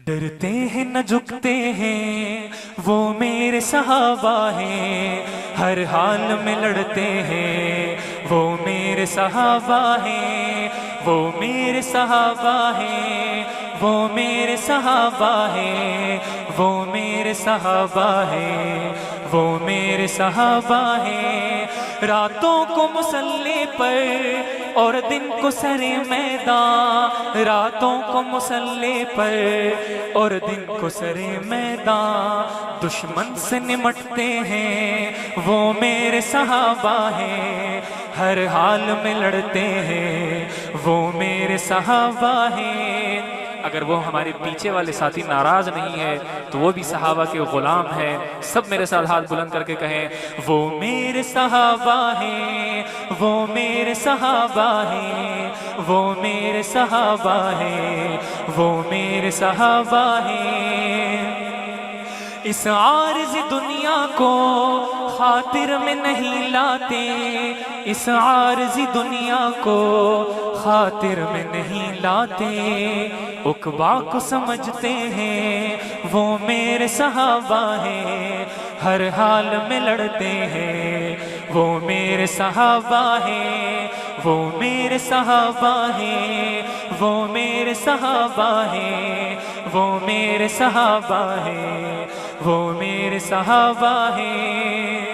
ڈرتے ہیں نہ جھکتے ہیں وہ میرے صحابہ ہیں، ہر حال میں لڑتے ہیں وہ میرے صحابہ ہیں، وہ میرے صحابہ ہیں، وہ میرے صحابہ ہیں، وہ میرے صحابہ ہیں، وہ میرے صحابہ ہیں۔ راتوں کو مصلی پر اور دن کو سر میدان، راتوں کو مصلی پر اور دن کو سر میدان، دشمن سے نمٹتے ہیں وہ میرے صحابہ ہیں، ہر حال میں لڑتے ہیں وہ میرے صحابہ ہیں۔ اگر وہ ہمارے پیچھے والے ساتھی ناراض نہیں ہے تو وہ بھی صحابہ کے غلام ہیں۔ سب میرے ساتھ ہاتھ بلند کر کے کہیں، وہ میرے صحابہ ہیں، وہ میرے صحابہ ہیں، وہ میرے صحابہ ہیں، وہ میرے صحابہ ہیں۔ اس عارض دنیا کو خاطر میں نہیں لاتے، اس عارض دنیا کو خاطر میں نہیں لاتے، عقبا کو سمجھتے ہیں وہ میرے صحابہ ہیں، ہر حال میں لڑتے ہیں وہ میرے صحابہ ہیں، وہ میرے صحابہ ہیں، وہ میرے صحابہ ہیں، وہ میرے صحابہ ہیں، وہ میرے صحابہ ہیں۔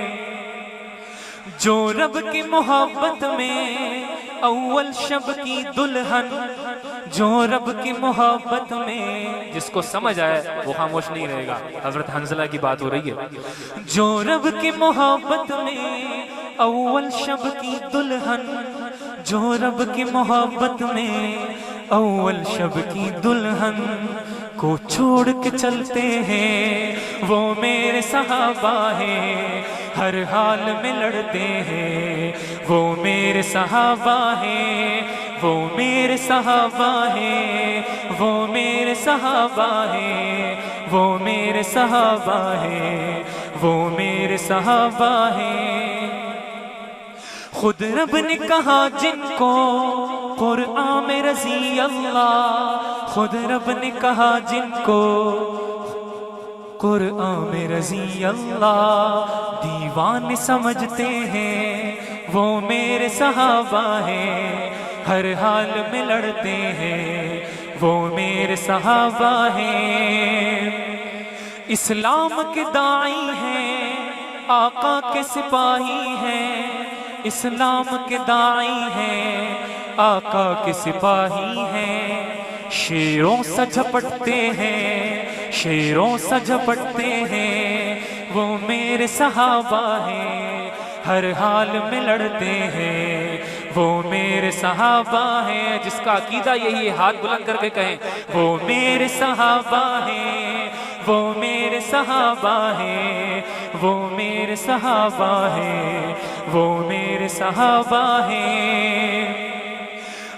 جو رب کی محبت میں اول شب کی دلہن، جو رب کی محبت میں، جس کو سمجھ آئے وہ خاموش نہیں رہے گا، حضرت حنظلہ کی بات ہو رہی ہے۔ جو رب کی محبت میں اول شب کی دلہن، جو رب کی محبت میں اول شب کی دلہن کو چھوڑ کے چلتے ہیں وہ میرے صحابہ ہیں، ہر حال میں لڑتے ہیں وہ میرے صحابہ ہیں، وہ میرے صحابہ ہیں، وہ میرے صحابہ ہیں، وہ میرے صحابہ ہیں، وہ میرے صحابہ ہیں۔ خود رب نے کہا جن کو قرآن میں رضی اللہ، خود رب نے کہا جن کو قرآن میں رضی اللہ، دیوان سمجھتے ہیں وہ میرے صحابہ ہیں، ہر حال میں لڑتے ہیں وہ میرے صحابہ ہیں۔ اسلام کے داعی ہیں، آقا کے سپاہی ہیں، اسلام کے داعی ہیں، آقا کے سپاہی ہیں، شیروں سے جھپٹتے ہیں، شیروں سے جھپٹتے ہیں وہ میرے صحابہ ہیں، ہر حال میں لڑتے ہیں وہ میرے صحابہ ہیں۔ جس کا عقیدہ یہی ہے ہاتھ بلند کر کے کہیں، وہ میرے صحابہ ہیں، وہ میرے صحابہ ہیں، وہ میرے صحابہ ہیں، وہ میرے صحابہ ہیں۔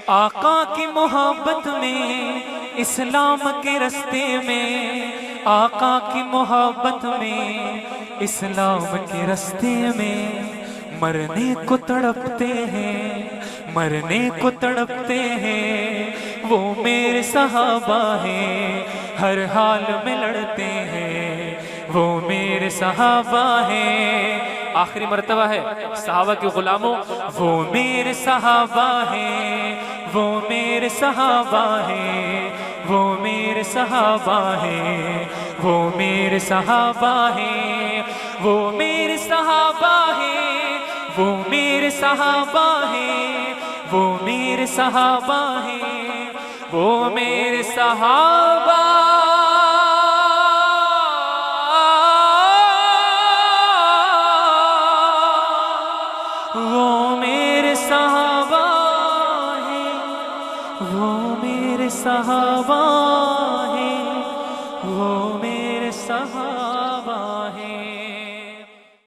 آقا کی محبت میں، اسلام کے رستے میں، آقا کی محبت میں، اسلام کے رستے میں، مرنے کو تڑپتے ہیں، مرنے کو تڑپتے ہیں وہ میرے صحابہ ہیں، ہر حال میں لڑتے ہیں وہ میرے صحابہ ہیں۔ آخری مرتبہ ہے صحابہ کے غلاموں، وہ میرے صحابہ ہیں، وہ میرے صحابہ ہیں، وہ میرے صحابہ ہیں، وہ میرے صحابہ ہیں، وہ میرے صحابہ ہیں، وہ میرے صحابہ ہیں، وہ میرے صحابہ ہیں، وہ میرے صحابہ وہ میرے صحابہ ہیں، وہ میرے صحابہ ہیں، وہ میرے